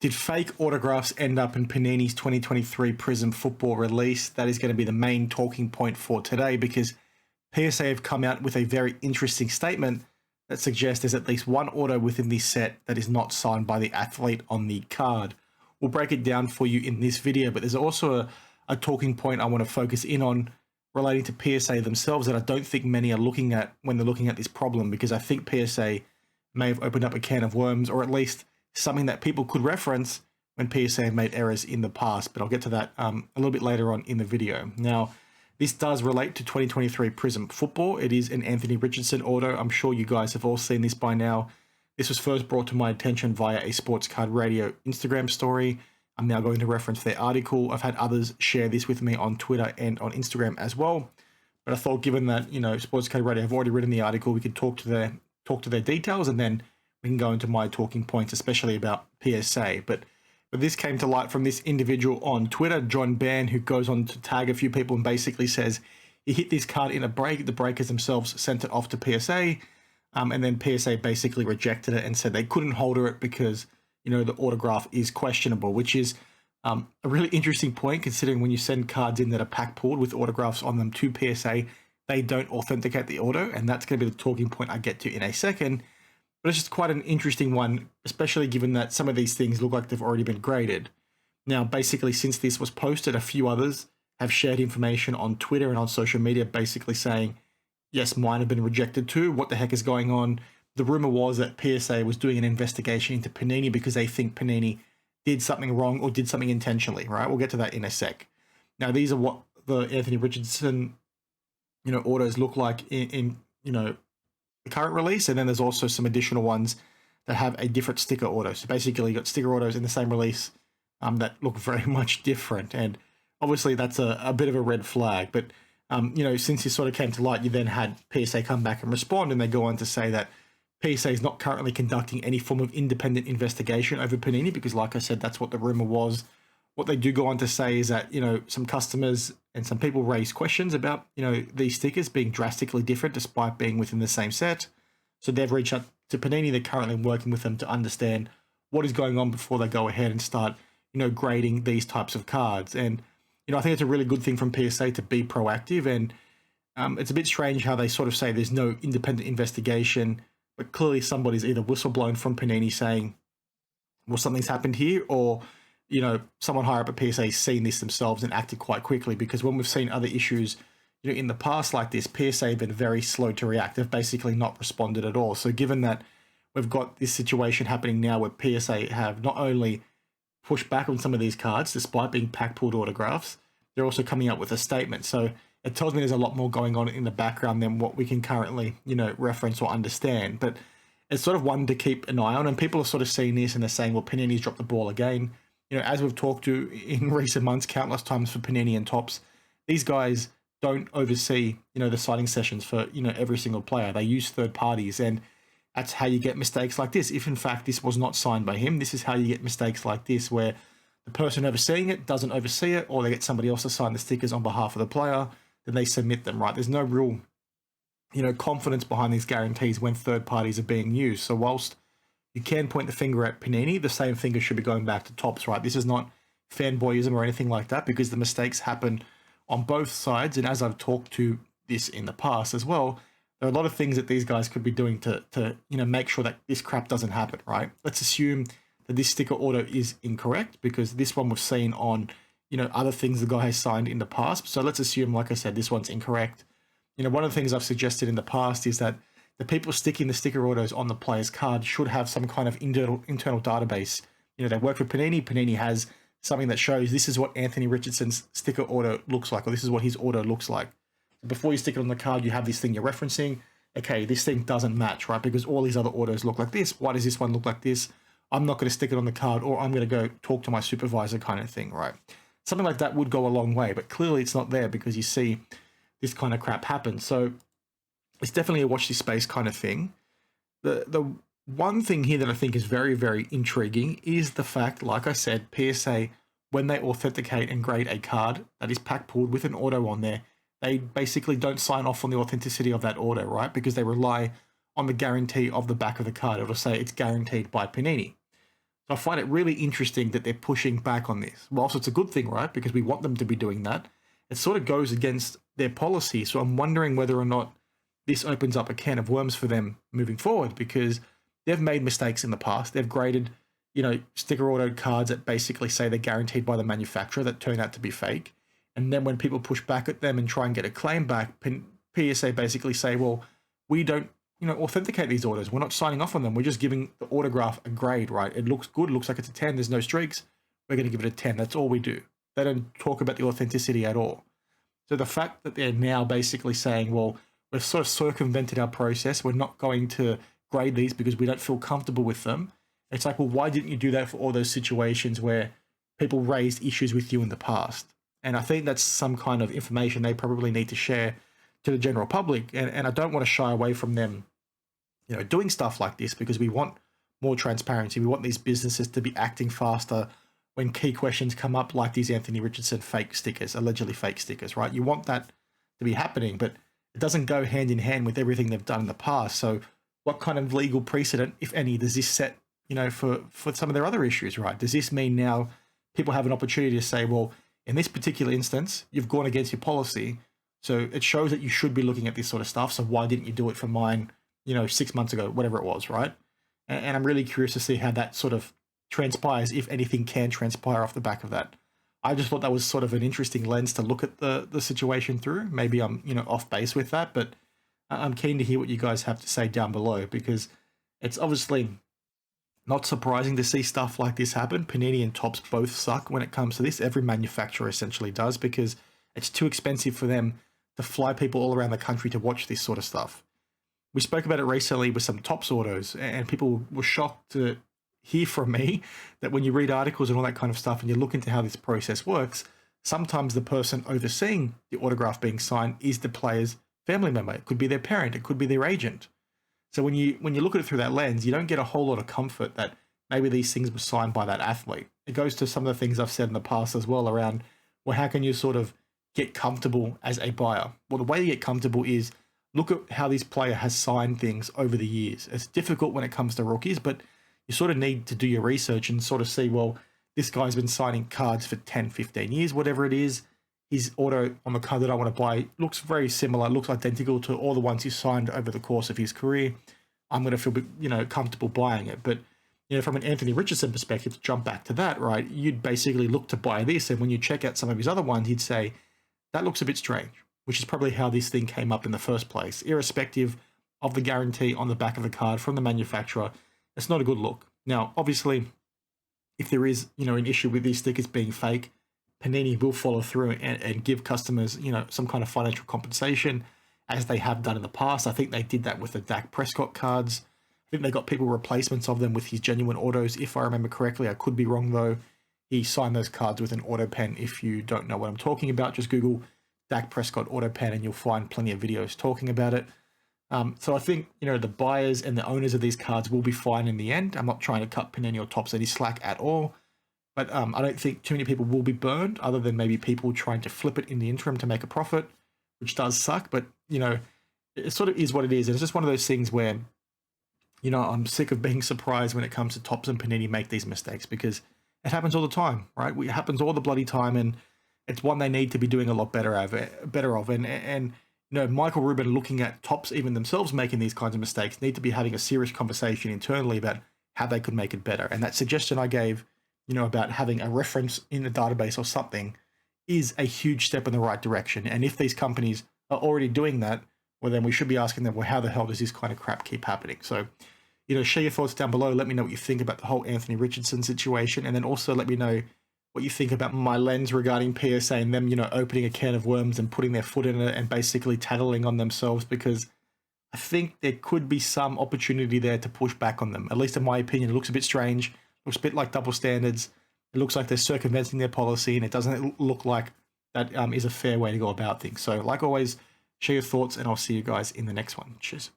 Did fake autographs end up in Panini's 2023 Prizm football release? That is going to be the main talking point for today, because PSA have come out with a very interesting statement that suggests there's at least one auto within this set that is not signed by the athlete on the card. We'll break it down for you in this video, but there's also a talking point I want to focus in on relating to PSA themselves that I don't think many are looking at when they're looking at this problem, because I think PSA may have opened up a can of worms, or at least something that people could reference when PSA have made errors in the past. But I'll get to that a little bit later on in the video. Now, this does relate to 2023 Prizm football. It is an Anthony Richardson auto. I'm sure you guys have all seen this by now. This was first brought to my attention via a Sports Card Radio Instagram story. I'm now going to reference their article. I've had others share this with me on Twitter and on Instagram as well. But I thought, given that, you know, Sports Card Radio have already written the article, we could talk to their details, and then we can go into my talking points, especially about PSA. But this came to light from this individual on Twitter, John Ban, who goes on to tag a few people and basically says he hit this card in a break. The breakers themselves sent it off to PSA, and then PSA basically rejected it and said they couldn't holder it because, you know, the autograph is questionable, which is a really interesting point, considering when you send cards in that are pack pulled with autographs on them to PSA, they don't authenticate the auto, and that's going to be the talking point I get to in a second. But it's just quite an interesting one, especially given that some of these things look like they've already been graded. Now, basically, since this was posted, a few others have shared information on Twitter and on social media basically saying, yes, mine have been rejected too. What the heck is going on? The rumor was that PSA was doing an investigation into Panini because they think Panini did something wrong or did something intentionally, right? We'll get to that in a sec. Now, these are what the Anthony Richardson, you know, autos look like in you know, the current release, and then there's also some additional ones that have a different sticker auto. So basically, you got sticker autos in the same release that look very much different, and obviously that's a bit of a red flag. But you know, since this sort of came to light, you then had PSA come back and respond, and they go on to say that PSA is not currently conducting any form of independent investigation over Panini, because, like I said, that's what the rumor was. What they do go on to say is that, you know, some customers and some people raise questions about, you know, these stickers being drastically different despite being within the same set. So they've reached out to Panini. They're currently working with them to understand what is going on before they go ahead and start, you know, grading these types of cards. And, you know, I think it's a really good thing from PSA to be proactive. And it's a bit strange how they sort of say there's no independent investigation, but clearly somebody's either whistleblown from Panini saying, well, something's happened here, or, you know, someone higher up at PSA has seen this themselves and acted quite quickly. Because when we've seen other issues, you know, in the past like this, PSA have been very slow to react. They've basically not responded at all. So given that we've got this situation happening now where PSA have not only pushed back on some of these cards, despite being pack pulled autographs, they're also coming up with a statement. So it tells me there's a lot more going on in the background than what we can currently, you know, reference or understand. But it's sort of one to keep an eye on. And people are sort of seeing this and they're saying, well, Panini's dropped the ball again. You know, as we've talked to in recent months, countless times for Panini and Topps, these guys don't oversee, you know, the signing sessions for, you know, every single player. They use third parties, and that's how you get mistakes like this. If in fact this was not signed by him, this is how you get mistakes like this, where the person overseeing it doesn't oversee it, or they get somebody else to sign the stickers on behalf of the player, then they submit them, right? There's no real, you know, confidence behind these guarantees when third parties are being used. So whilst you can point the finger at Panini, the same finger should be going back to Topps, right? This is not fanboyism or anything like that, because the mistakes happen on both sides. And as I've talked to this in the past as well, there are a lot of things that these guys could be doing to you know, make sure that this crap doesn't happen, right? Let's assume that this sticker auto is incorrect, because this one we've seen on, you know, other things the guy has signed in the past. So let's assume, like I said, this one's incorrect. You know, one of the things I've suggested in the past is that the people sticking the sticker autos on the player's card should have some kind of internal database. You know, they work with Panini. Panini has something that shows this is what Anthony Richardson's sticker auto looks like, or this is what his auto looks like. Before you stick it on the card, you have this thing you're referencing. Okay, this thing doesn't match, right? Because all these other autos look like this. Why does this one look like this? I'm not going to stick it on the card, or I'm going to go talk to my supervisor kind of thing, right? Something like that would go a long way, but clearly it's not there because you see this kind of crap happen. So it's definitely a watch this space kind of thing. The one thing here that I think is very, very intriguing is the fact, like I said, PSA, when they authenticate and grade a card that is pack pulled with an auto on there, they basically don't sign off on the authenticity of that auto, right? Because they rely on the guarantee of the back of the card. It'll say it's guaranteed by Panini. So I find it really interesting that they're pushing back on this. Whilst it's a good thing, right? Because we want them to be doing that, it sort of goes against their policy. So I'm wondering whether or not this opens up a can of worms for them moving forward, because they've made mistakes in the past. They've graded, sticker auto cards that basically say they're guaranteed by the manufacturer that turn out to be fake. And then when people push back at them and try and get a claim back, PSA basically say, well, we don't, authenticate these orders. We're not signing off on them. We're just giving the autograph a grade, right? It looks good. It looks like it's a 10. There's no streaks. We're going to give it a 10. That's all we do. They don't talk about the authenticity at all. So the fact that they're now basically saying, well, we've sort of circumvented our process. We're not going to grade these because we don't feel comfortable with them. It's like, well, why didn't you do that for all those situations where people raised issues with you in the past? And I think that's some kind of information they probably need to share to the general public. And I don't want to shy away from them, doing stuff like this, because we want more transparency. We want these businesses to be acting faster when key questions come up, like these Anthony Richardson fake stickers, allegedly fake stickers, right? You want that to be happening, but it doesn't go hand in hand with everything they've done in the past. So what kind of legal precedent, if any, does this set, for some of their other issues, right? Does this mean now people have an opportunity to say, well, in this particular instance, you've gone against your policy, so it shows that you should be looking at this sort of stuff. So why didn't you do it for mine, 6 months ago, whatever it was, right? And I'm really curious to see how that sort of transpires, if anything can transpire off the back of that. I just thought that was sort of an interesting lens to look at the situation through. Maybe I'm, off base with that, but I'm keen to hear what you guys have to say down below, because it's obviously not surprising to see stuff like this happen. Panini and Topps both suck when it comes to this. Every manufacturer essentially does, because it's too expensive for them to fly people all around the country to watch this sort of stuff. We spoke about it recently with some Topps autos, and people were shocked to hear from me that when you read articles and all that kind of stuff and you look into how this process works, sometimes the person overseeing the autograph being signed is the player's family member. It could be their parent, it could be their agent. So when you look at it through that lens, you don't get a whole lot of comfort that maybe these things were signed by that athlete. It goes to some of the things I've said in the past as well around, well, how can you sort of get comfortable as a buyer? Well, the way to get comfortable is look at how this player has signed things over the years. It's difficult when it comes to rookies, but you sort of need to do your research and sort of see, well, this guy's been signing cards for 10, 15 years, whatever it is. His auto on the card that I want to buy looks very similar, looks identical to all the ones he signed over the course of his career. I'm going to feel, comfortable buying it. But, from an Anthony Richardson perspective, to jump back to that, right, you'd basically look to buy this. And when you check out some of his other ones, you'd say, that looks a bit strange, which is probably how this thing came up in the first place. Irrespective of the guarantee on the back of the card from the manufacturer, it's not a good look. Now, obviously, if there is, an issue with these stickers being fake, Panini will follow through and give customers, some kind of financial compensation, as they have done in the past. I think they did that with the Dak Prescott cards. I think they got people replacements of them with his genuine autos, if I remember correctly. I could be wrong, though. He signed those cards with an auto pen. If you don't know what I'm talking about, just Google Dak Prescott auto pen and you'll find plenty of videos talking about it. So I think, the buyers and the owners of these cards will be fine in the end. I'm not trying to cut Panini or Topps any slack at all. But I don't think too many people will be burned, other than maybe people trying to flip it in the interim to make a profit, which does suck. But, it sort of is what it is. And it's just one of those things where, I'm sick of being surprised when it comes to Topps and Panini make these mistakes, because it happens all the time, right? It happens all the bloody time, and it's one they need to be doing a lot better of. And Michael Rubin, looking at Topps even themselves making these kinds of mistakes, need to be having a serious conversation internally about how they could make it better. And that suggestion I gave, about having a reference in the database or something, is a huge step in the right direction. And if these companies are already doing that, well, then we should be asking them, well, how the hell does this kind of crap keep happening? So, share your thoughts down below. Let me know what you think about the whole Anthony Richardson situation. And then also let me know what you think about my lens regarding PSA and them, opening a can of worms and putting their foot in it and basically tattling on themselves, because I think there could be some opportunity there to push back on them. At least in my opinion, it looks a bit strange. Looks a bit like double standards. It looks like they're circumventing their policy, and it doesn't look like that is a fair way to go about things. So like always, share your thoughts, and I'll see you guys in the next one. Cheers.